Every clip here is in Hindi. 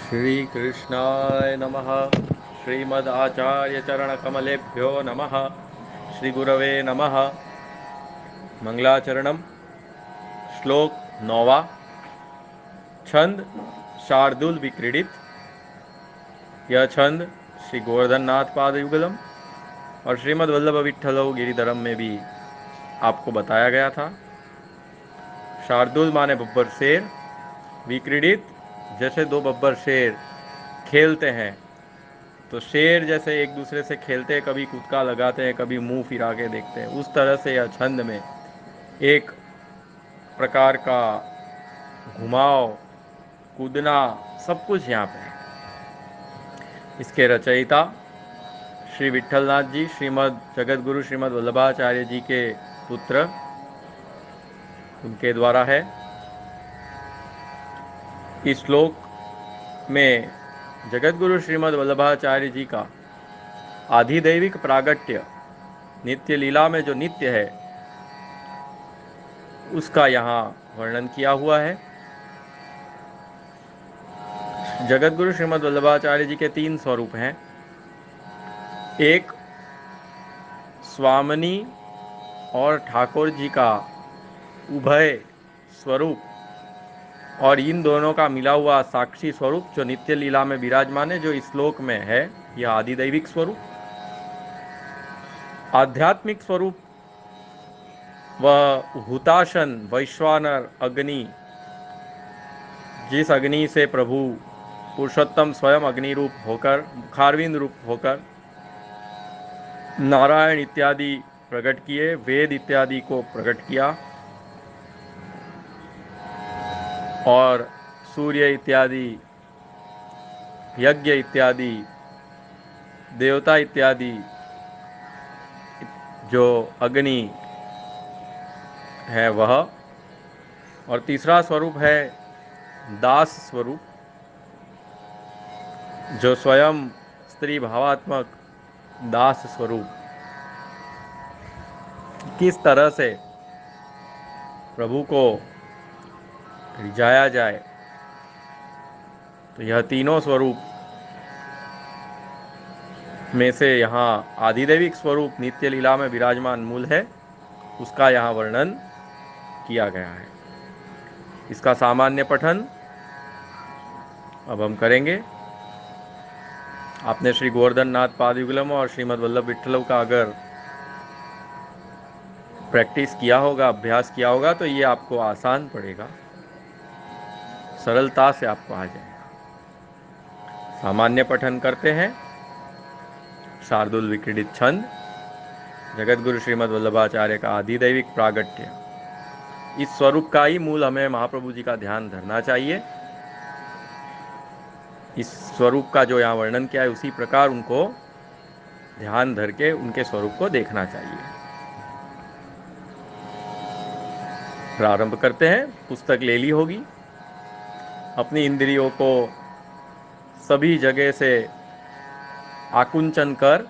श्री कृष्णाय नमः। श्रीमद् आचार्य चरण कमलेभ्यो नमः। श्री गुरवे नमः। मंगलाचरणम। श्लोक 9। छंद शार्दुल विक्रीडित। यह छंद श्री गोवर्धन नाथ पाद युगलम और श्रीमद् वल्लभ विठ्ठल गिरिधरम में भी आपको बताया गया था। शार्दुल माने बब्बर शेर, विक्रीडित जैसे दो बब्बर शेर खेलते हैं तो शेर जैसे एक दूसरे से खेलते हैं, कभी कूदका लगाते हैं, कभी मुंह फिरा के देखते हैं, उस तरह से यह छंद में एक प्रकार का घुमाव, कूदना, सब कुछ यहाँ पे है। इसके रचयिता श्री विठलनाथ जी, श्रीमद् जगत गुरु श्रीमद् वल्लभाचार्य जी के पुत्र, उनके द्वारा है। इस श्लोक में जगत गुरु श्रीमद् वल्लभाचार्य जी का आधिदैविक प्रागट्य, नित्य लीला में जो नित्य है उसका यहाँ वर्णन किया हुआ है। जगत गुरु श्रीमद् वल्लभाचार्य जी के 3 स्वरूप हैं। एक स्वामिनी और ठाकुर जी का उभय स्वरूप, और इन दोनों का मिला हुआ साक्षी स्वरूप जो नित्य लीला में विराजमान है, जो इस श्लोक में है, यह आदिदैविक स्वरूप। आध्यात्मिक स्वरूप वह हुताशन वैश्वानर अग्नि, जिस अग्नि से प्रभु पुरुषोत्तम स्वयं अग्नि रूप होकर, मुखारविंद रूप होकर नारायण इत्यादि प्रकट किए, वेद इत्यादि को प्रकट किया, और सूर्य इत्यादि, यज्ञ इत्यादि, देवता इत्यादि जो अग्नि है वह। और तीसरा स्वरूप है दास स्वरूप, जो स्वयं स्त्री भावात्मक दास स्वरूप। किस तरह से प्रभु को रिझाया जाए, तो यह तीनों स्वरूप में से यहाँ आदिदैविक स्वरूप नित्य लीला में विराजमान मूल है, उसका यहाँ वर्णन किया गया है। इसका सामान्य पठन अब हम करेंगे। आपने श्री गोवर्धन नाथ पादयुगलम और श्रीमद् वल्लभ विठ्ठल का अगर प्रैक्टिस किया होगा, अभ्यास किया होगा, तो ये आपको आसान पड़ेगा, सरलता से आपको आ जाएगा। सामान्य पठन करते हैं। शार्दुल विक्रीडित छंद, जगत गुरु श्रीमद् वल्लभाचार्य का आदिदैविक प्रागट्य, इस स्वरूप का ही मूल हमें महाप्रभु जी का ध्यान धरना चाहिए। इस स्वरूप का जो यहाँ वर्णन किया है उसी प्रकार उनको ध्यान धर के उनके स्वरूप को देखना चाहिए। प्रारंभ करते हैं। पुस्तक ले ली होगी। अपनी इंद्रियों को सभी जगह से आकुंचन कर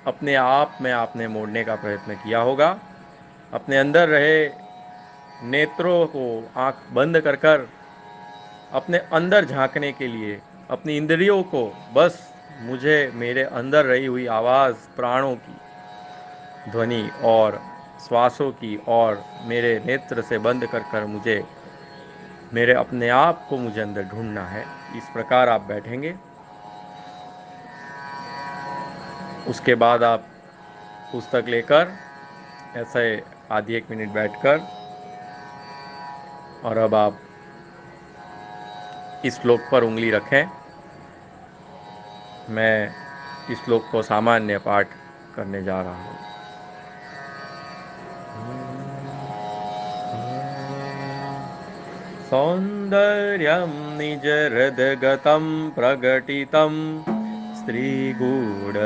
अपने आप में आपने मोड़ने का प्रयत्न किया होगा। अपने अंदर रहे नेत्रों को आंख बंद कर कर अपने अंदर झांकने के लिए अपनी इंद्रियों को बस मुझे मेरे अंदर रही हुई आवाज़, प्राणों की ध्वनि और श्वासों की, और मेरे नेत्र से बंद कर कर मुझे मेरे अपने आप को मुझे अंदर ढूंढना है, इस प्रकार आप बैठेंगे। उसके बाद आप पुस्तक लेकर ऐसे आधी 1 मिनट बैठकर, और अब आप इस श्लोक पर उंगली रखें। मैं इस श्लोक को सामान्य पाठ करने जा रहा हूँ। सौंदर्यं निज हृदगतं प्रकटितं स्त्रीगूढभावात्मकं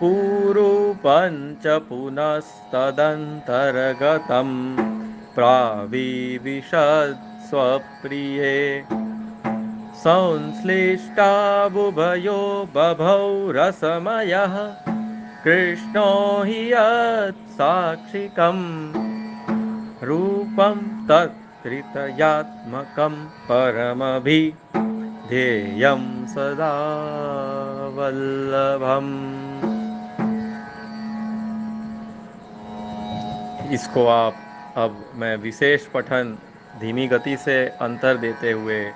पूरूपञ्च पुनस्तदन्तर्गतं प्राविविशत् स्वप्रिये संश्लिष्टाबुभयो बभौ रसमयः कृष्णो हि यत् साक्षिकम् रूपं तत् त्रितयात्मकं परमभिधेयं सदा वल्लभम्। इसको आप अब मैं विशेष पठन धीमी गति से अंतर देते हुए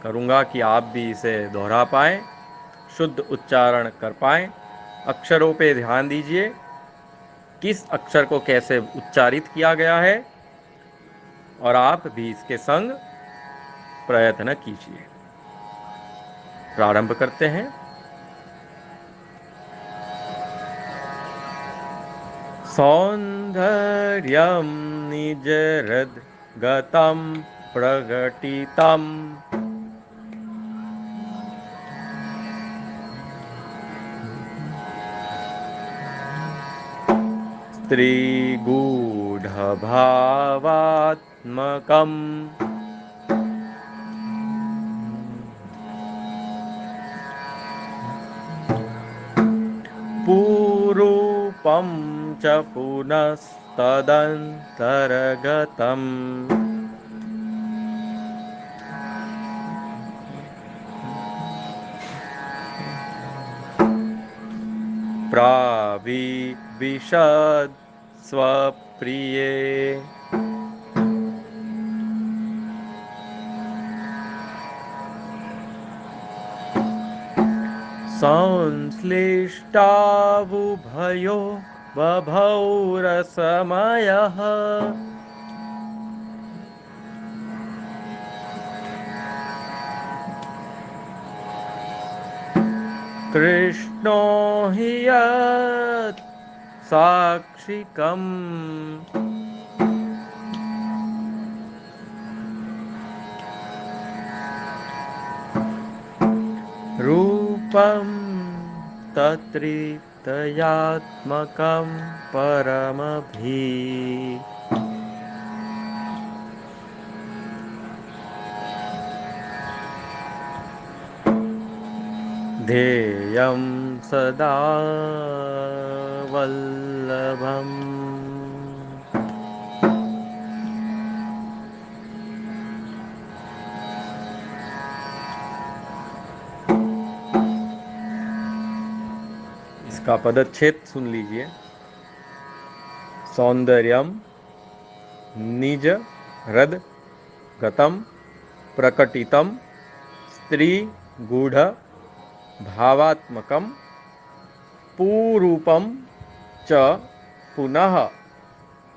करूँगा कि आप भी इसे दोहरा पाएँ, शुद्ध उच्चारण कर पाएँ। अक्षरों पे ध्यान दीजिए, किस अक्षर को कैसे उच्चारित किया गया है, और आप भी इसके संग प्रयत्न कीजिए। प्रारंभ करते हैं। सौंदर्यं निजहृद्गतं प्रकटितं स्त्रीगूढभावात्मकम् पूरूपं च पुनस्तदन्तर्गतम् प्राविशद् स्वप्रिये। संश्लिष्टावुभयो बभौ रसमयः कृष्णो हि यत् साक्षिकम् रूपं तत्त्रितयात्मकं परमभि ध्येयं सदा वल्लभम्। इसका पदच्छेद सुन लीजिए। सौंदर्यम निज हृद गतम प्रकटितम स्त्री गूढ़ भावात्मकम पूरूपम च पुनः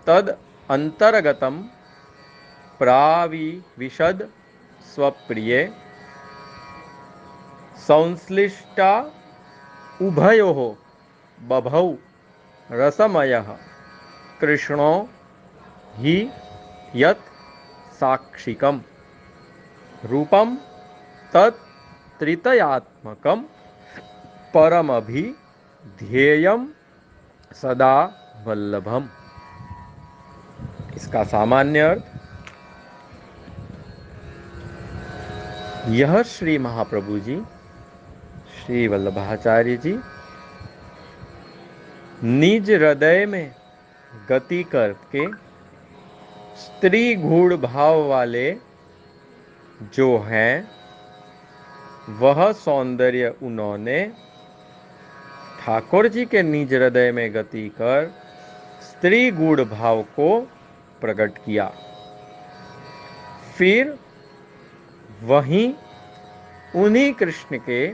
तद अंतर्गतम प्राविशद स्वप्रिये संश्लिष्टा उभयोः बभौ रसमयः कृष्णो हि यत् साक्षिकम् रूपम तत् त्रितयात्मकं परमभिधेयं सदा वल्लभम। इसका सामान्य अर्थ, यह श्री महाप्रभु जी श्री वल्लभाचार्य जी निज हृदय में गति करके स्त्री गूढ़ भाव वाले जो हैं, वह सौंदर्य उन्होंने ठाकुर जी के निज हृदय में गति कर स्त्री गूढ़ भाव को प्रकट किया। फिर वहीं उन्हीं कृष्ण के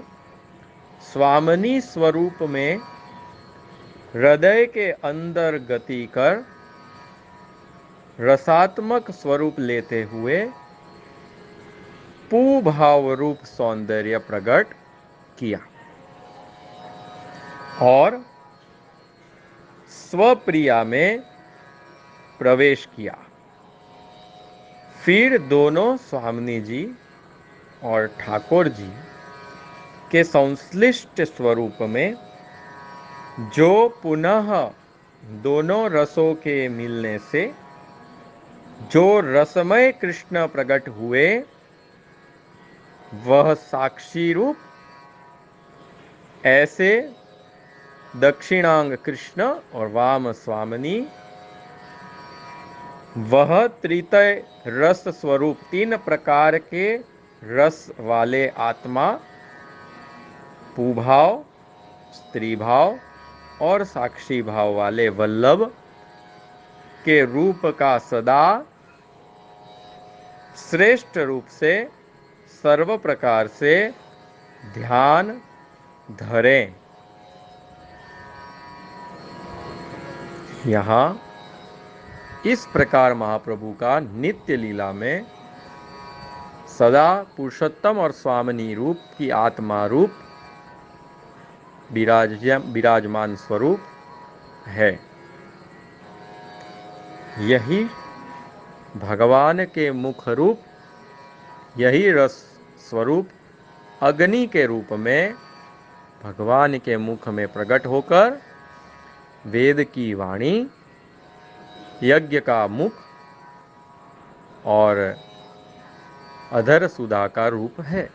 स्वामिनी स्वरूप में हृदय के अंदर गति कर रसात्मक स्वरूप लेते हुए पुभाव रूप सौंदर्य प्रकट किया और स्वप्रिया में प्रवेश किया। फिर दोनों स्वामिनी जी और ठाकुर जी के संश्लिष्ट स्वरूप में जो पुनः दोनों रसों के मिलने से जो रसमय कृष्ण प्रकट हुए, वह साक्षी रूप ऐसे दक्षिणांग कृष्ण और वाम स्वामिनी वह त्रितय रस स्वरूप 3 प्रकार के रस वाले आत्मा पुभाव, स्त्री भाव और साक्षी भाव वाले वल्लभ के रूप का सदा श्रेष्ठ रूप से सर्व प्रकार से ध्यान धरें। यहाँ इस प्रकार महाप्रभु का नित्य लीला में सदा पुरुषोत्तम और स्वामिनी रूप की आत्मा रूप विराजमान स्वरूप है। यही भगवान के मुख रूप, यही रस स्वरूप अग्नि के रूप में भगवान के मुख में प्रकट होकर वेद की वाणी, यज्ञ का मुख और अधर सुधा का रूप है।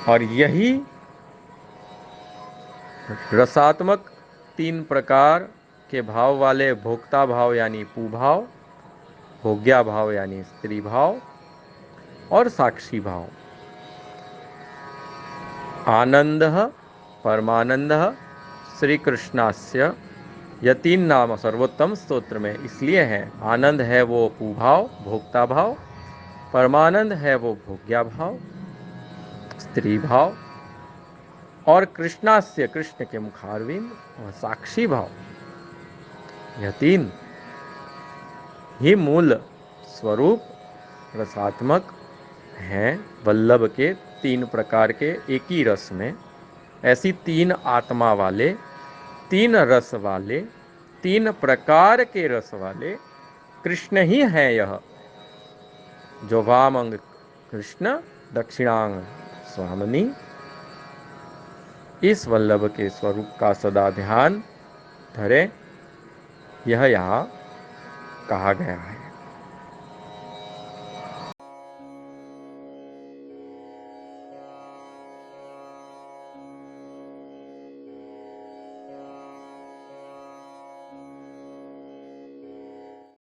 और यही रसात्मक 3 प्रकार के भाव वाले भोक्ता भाव यानी पुभाव, भोग्या भाव यानी स्त्री भाव और साक्षी भाव, आनंद परमानंद श्री कृष्णास्य, यह 3 नाम सर्वोत्तम स्तोत्र में इसलिए हैं। आनंद है वो पुभाव भोक्ता भाव, परमानंद है वो भोग्या भाव स्त्री भाव, और कृष्णास्य कृष्ण के मुखारविंद और साक्षी भाव, यह 3 ही मूल स्वरूप रसात्मक हैं वल्लभ के 3 प्रकार के एक ही रस में। ऐसी 3 आत्मा वाले, 3 रस वाले, 3 प्रकार के रस वाले कृष्ण ही हैं यह, जो वामंग कृष्ण दक्षिणांग स्वामिनी। इस वल्लभ के स्वरूप का सदा ध्यान धरे, यह यहाँ कहा गया है।